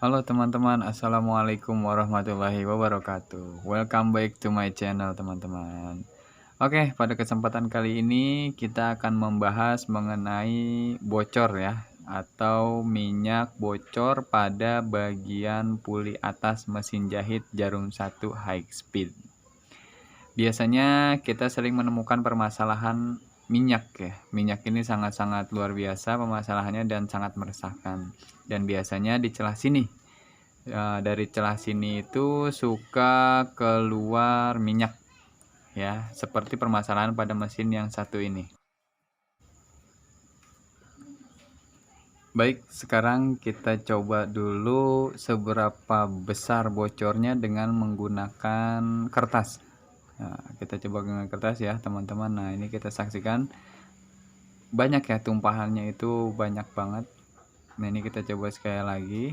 Halo teman-teman, assalamualaikum warahmatullahi wabarakatuh. Welcome back to my channel, teman-teman. Oke, pada kesempatan kali ini kita akan membahas mengenai bocor ya, atau minyak bocor pada bagian puli atas mesin jahit jarum 1 high speed. Biasanya kita sering menemukan permasalahan minyak ya. Minyak ini sangat-sangat luar biasa permasalahannya dan sangat meresahkan. Dan biasanya di celah sini, dari celah sini itu suka keluar minyak ya, seperti permasalahan pada mesin yang satu ini. Baik, sekarang kita coba dulu seberapa besar bocornya dengan menggunakan kertas. Nah, kita coba dengan kertas ya teman-teman. Nah, ini kita saksikan banyak ya tumpahannya, itu banyak banget. Nah, ini kita coba sekali lagi.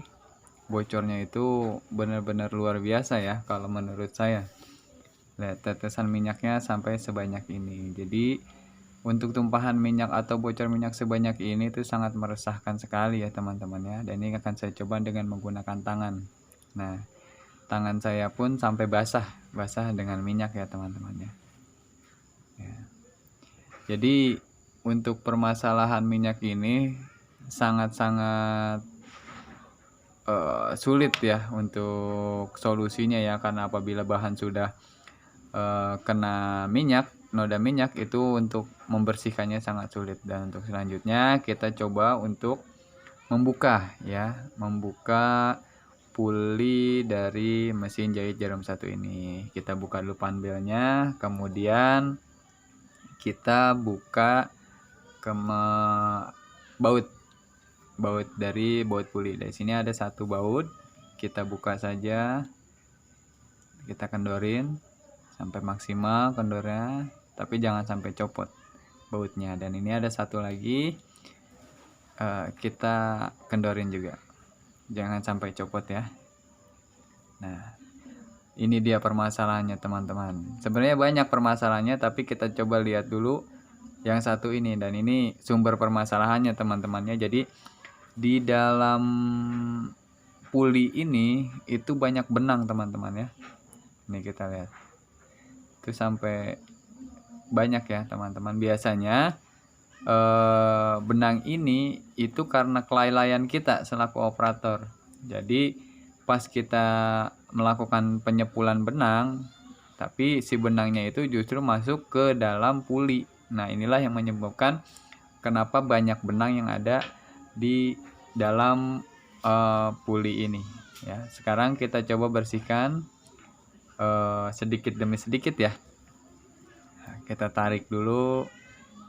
Bocornya itu benar-benar luar biasa ya kalau menurut saya. Lihat tetesan minyaknya sampai sebanyak ini. Jadi untuk tumpahan minyak atau bocor minyak sebanyak ini itu sangat meresahkan sekali ya teman-teman ya. Dan ini akan saya coba dengan menggunakan tangan. Nah, tangan saya pun sampai basah dengan minyak ya teman-teman ya. Jadi untuk permasalahan minyak ini sangat-sangat sulit ya untuk solusinya ya, karena apabila bahan sudah kena minyak, noda minyak, itu untuk membersihkannya sangat sulit. Dan untuk selanjutnya kita coba untuk membuka puli dari mesin jahit jarum 1 ini. Kita buka dulu panelnya, kemudian kita buka baut dari baut puli. Dari sini ada satu baut, kita buka saja, kita kendorin sampai maksimal kendornya, tapi jangan sampai copot bautnya. Dan ini ada satu lagi, kita kendorin juga, jangan sampai copot ya. Nah, ini dia permasalahannya teman-teman. Sebenarnya banyak permasalahannya, tapi kita coba lihat dulu yang satu ini. Dan ini sumber permasalahannya teman-temannya. Jadi di dalam puli ini itu banyak benang teman-teman ya. Ini kita lihat, itu sampai banyak ya teman-teman. Biasanya benang ini itu karena kelalaian kita selaku operator. Jadi pas kita melakukan penyepulan benang, tapi si benangnya itu justru masuk ke dalam puli. Nah, inilah yang menyebabkan kenapa banyak benang yang ada di dalam puli ini ya. Sekarang kita coba bersihkan sedikit demi sedikit ya. Nah, kita tarik dulu,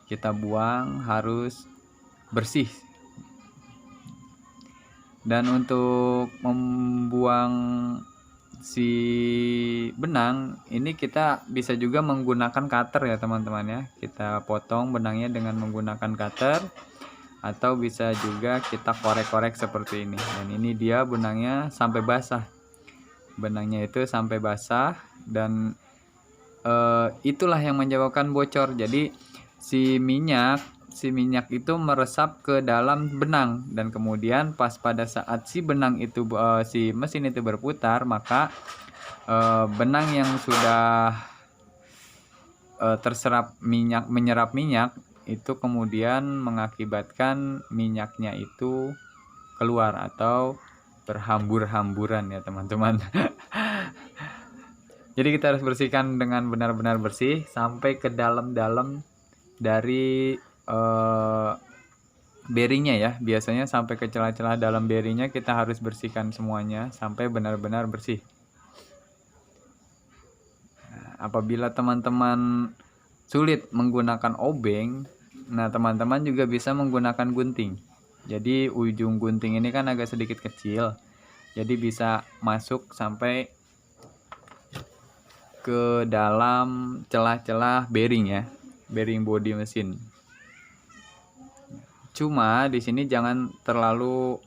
kita buang, harus bersih. Dan untuk membuang si benang ini kita bisa juga menggunakan cutter ya teman-teman ya. Kita potong benangnya dengan menggunakan cutter, atau bisa juga kita korek-korek seperti ini. Dan ini dia benangnya sampai basah, benangnya itu sampai basah. Dan itulah yang menyebabkan bocor. Jadi si minyak itu meresap ke dalam benang, dan kemudian pas pada saat si benang itu si mesin itu berputar, maka benang yang sudah terserap minyak, menyerap minyak, itu kemudian mengakibatkan minyaknya itu keluar atau berhambur-hamburan ya teman-teman. Jadi kita harus bersihkan dengan benar-benar bersih sampai ke dalam-dalam dari bearingnya ya. Biasanya sampai ke celah-celah dalam bearingnya kita harus bersihkan semuanya sampai benar-benar bersih. Nah, apabila teman-teman sulit menggunakan obeng, nah teman-teman juga bisa menggunakan gunting. Jadi ujung gunting ini kan agak sedikit kecil, jadi bisa masuk sampai ke dalam celah-celah bearing ya, bearing bodi mesin. Cuma di sini jangan terlalu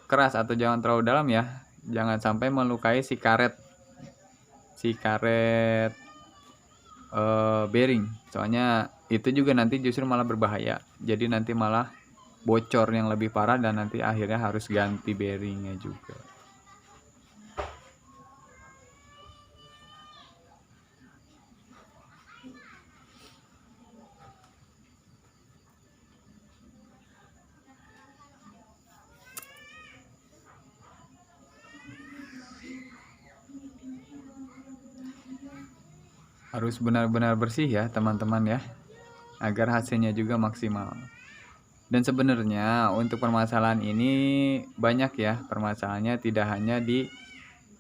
keras atau jangan terlalu dalam ya, jangan sampai melukai si karet bearing. Soalnya itu juga nanti justru malah berbahaya. Jadi nanti malah bocor yang lebih parah dan nanti akhirnya harus ganti bearingnya juga. Harus benar-benar bersih ya teman-teman ya, agar hasilnya juga maksimal. Dan sebenarnya untuk permasalahan ini banyak ya, permasalahannya tidak hanya di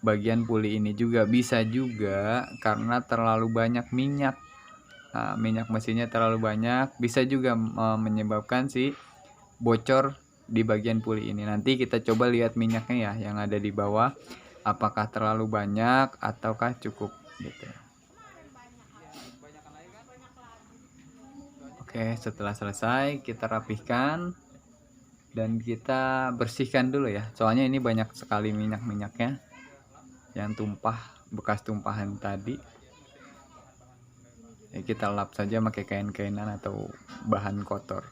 bagian puli ini juga, bisa juga karena terlalu banyak minyak. Nah, minyak mesinnya terlalu banyak, bisa juga menyebabkan si bocor di bagian puli ini. Nanti kita coba lihat minyaknya ya yang ada di bawah, apakah terlalu banyak ataukah cukup gitu. Oke, setelah selesai kita rapihkan dan kita bersihkan dulu ya, soalnya ini banyak sekali minyak-minyaknya yang tumpah, bekas tumpahan tadi ya. Kita lap saja pakai kain-kainan atau bahan kotor.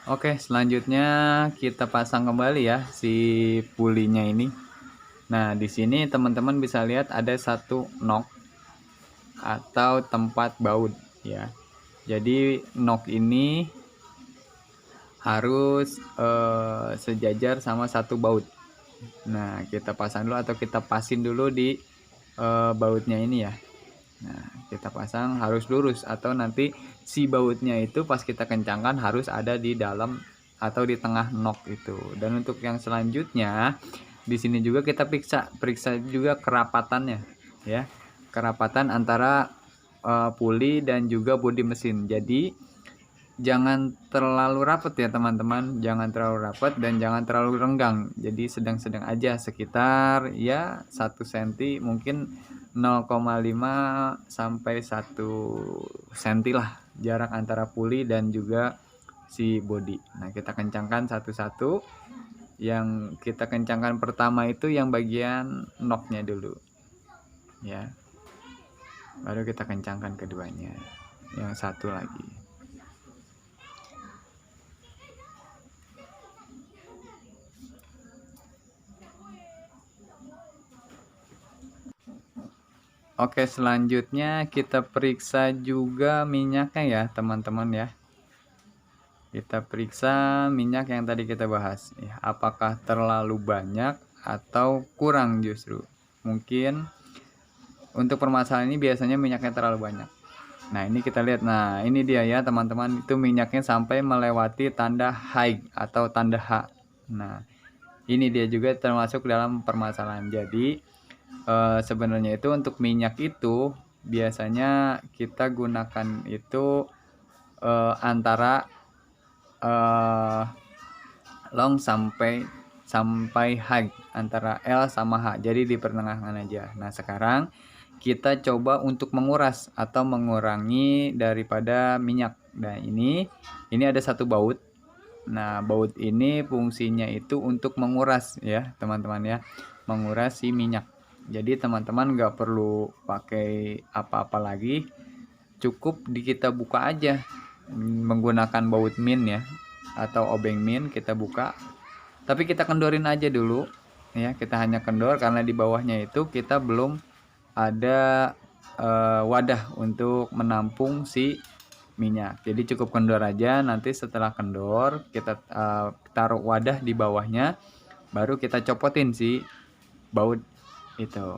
Oke, selanjutnya kita pasang kembali ya si pulinya ini. Nah, di sini teman-teman bisa lihat ada satu nok atau tempat baut ya. Jadi nok ini harus sejajar sama satu baut. Nah, kita pasang dulu atau kita pasin dulu di bautnya ini ya. Nah, kita pasang harus lurus atau nanti si bautnya itu pas kita kencangkan harus ada di dalam atau di tengah nok itu. Dan untuk yang selanjutnya di sini juga kita periksa juga kerapatannya ya. Kerapatan antara puli dan juga bodi mesin. Jadi jangan terlalu rapat ya teman-teman, jangan terlalu rapat dan jangan terlalu renggang. Jadi sedang-sedang aja, sekitar ya 1 cm mungkin 0,5 sampai 1 cm lah jarak antara puli dan juga si bodi. Nah, kita kencangkan satu-satu. Yang kita kencangkan pertama itu yang bagian noknya dulu ya, baru kita kencangkan keduanya, yang satu lagi. Oke, selanjutnya kita periksa juga minyaknya ya teman-teman ya. Kita periksa minyak yang tadi kita bahas ya, apakah terlalu banyak atau kurang justru. Mungkin untuk permasalahan ini biasanya minyaknya terlalu banyak. Nah, ini kita lihat. Nah, ini dia ya teman-teman, itu minyaknya sampai melewati tanda high atau tanda H. Nah, ini dia juga termasuk dalam permasalahan. Jadi sebenarnya itu untuk minyak itu biasanya kita gunakan itu antara long sampai high, antara L sama H, jadi di pertengahan aja. Nah, sekarang kita coba untuk menguras atau mengurangi daripada minyak. Nah, ini ada satu baut. Nah, baut ini fungsinya itu untuk menguras ya teman-teman ya, menguras si minyak. Jadi teman-teman nggak perlu pakai apa-apa lagi, cukup kita buka aja menggunakan baut min ya atau obeng min. Kita buka, tapi kita kendorin aja dulu ya, kita hanya kendor karena di bawahnya itu kita belum ada wadah untuk menampung si minyak. Jadi cukup kendor aja, nanti setelah kendor kita taruh wadah di bawahnya, baru kita copotin si baut itu.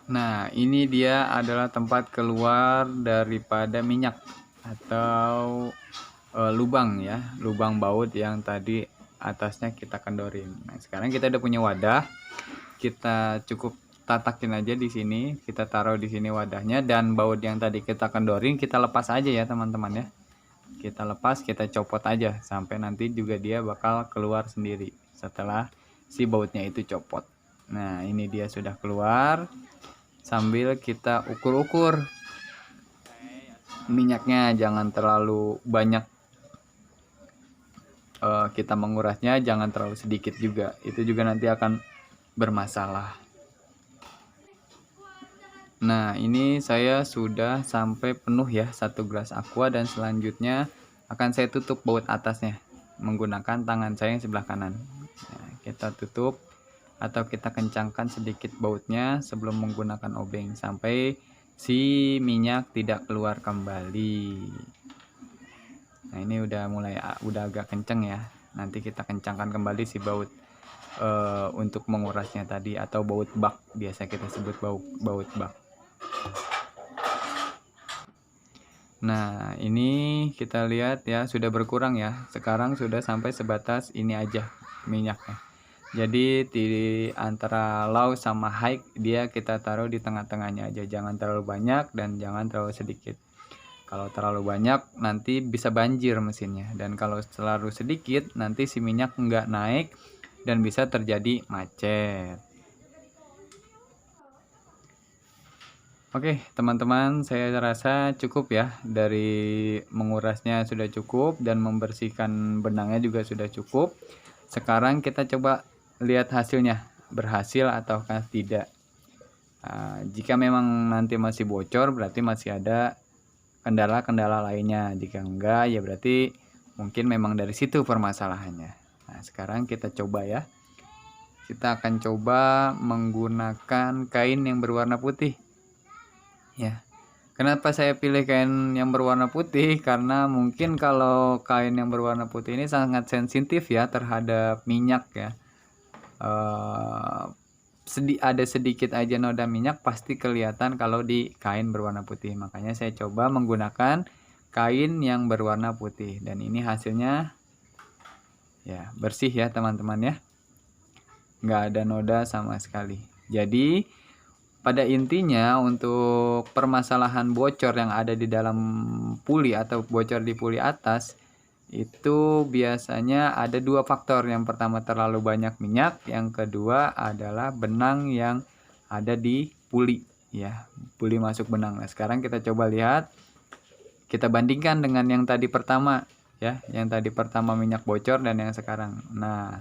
Nah, ini dia adalah tempat keluar daripada minyak atau lubang ya, lubang baut yang tadi atasnya kita kendorin. Nah, sekarang kita udah punya wadah, kita cukup tatakin aja di sini, kita taruh di sini wadahnya, dan baut yang tadi kita kendorin kita lepas aja ya teman-teman ya. Kita lepas, kita copot aja sampai nanti juga dia bakal keluar sendiri setelah si bautnya itu copot. Nah, ini dia sudah keluar. Sambil kita ukur-ukur minyaknya, jangan terlalu banyak, kita mengurasnya jangan terlalu sedikit juga, itu juga nanti akan bermasalah. Nah, ini saya sudah sampai penuh ya 1 gelas aqua, dan selanjutnya akan saya tutup baut atasnya menggunakan tangan saya yang sebelah kanan. Nah, kita tutup atau kita kencangkan sedikit bautnya sebelum menggunakan obeng sampai si minyak tidak keluar kembali. Nah, ini udah agak kenceng ya. Nanti kita kencangkan kembali si baut untuk mengurasnya tadi, atau baut bak, biasa kita sebut baut bak. Nah, ini kita lihat ya, sudah berkurang ya. Sekarang sudah sampai sebatas ini aja minyaknya. Jadi di antara low sama high dia kita taruh di tengah-tengahnya aja, jangan terlalu banyak dan jangan terlalu sedikit. Kalau terlalu banyak nanti bisa banjir mesinnya, dan kalau terlalu sedikit nanti si minyak nggak naik dan bisa terjadi macet. Oke teman-teman, saya rasa cukup ya, dari mengurasnya sudah cukup dan membersihkan benangnya juga sudah cukup. Sekarang kita coba lihat hasilnya, berhasil ataukah tidak. Jika memang nanti masih bocor berarti masih ada kendala-kendala lainnya. Jika enggak ya berarti mungkin memang dari situ permasalahannya. Nah, sekarang kita coba ya. Kita akan coba menggunakan kain yang berwarna putih. Ya. Kenapa saya pilih kain yang berwarna putih? Karena mungkin kalau kain yang berwarna putih ini sangat sensitif ya terhadap minyak ya. Ada sedikit aja noda minyak pasti kelihatan kalau di kain berwarna putih. Makanya saya coba menggunakan kain yang berwarna putih, dan ini hasilnya ya bersih ya teman-teman ya, nggak ada noda sama sekali. Jadi pada intinya untuk permasalahan bocor yang ada di dalam puli atau bocor di puli atas itu biasanya ada 2 faktor. Yang pertama terlalu banyak minyak, yang kedua adalah benang yang ada di puli ya, puli masuk benang. Nah, sekarang kita coba lihat, kita bandingkan dengan yang tadi pertama ya, yang tadi pertama minyak bocor dan yang sekarang. Nah,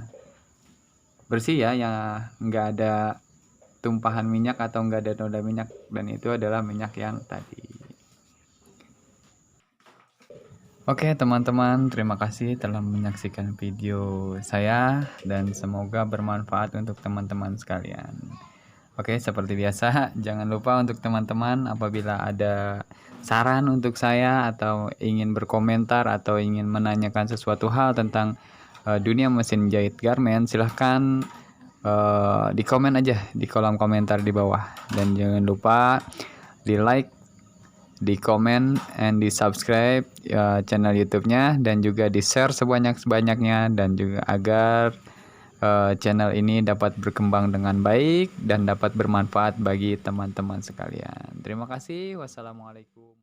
bersih ya, yang nggak ada tumpahan minyak atau nggak ada noda minyak, dan itu adalah minyak yang tadi. Oke teman-teman, terima kasih telah menyaksikan video saya dan semoga bermanfaat untuk teman-teman sekalian. Oke, seperti biasa jangan lupa untuk teman-teman apabila ada saran untuk saya atau ingin berkomentar atau ingin menanyakan sesuatu hal tentang dunia mesin jahit garment, silahkan di komen aja di kolom komentar di bawah, dan jangan lupa di like, di komen, and di subscribe channel YouTube-nya, dan juga di share sebanyak-banyaknya, dan juga agar channel ini dapat berkembang dengan baik dan dapat bermanfaat bagi teman-teman sekalian. Terima kasih. Wassalamualaikum.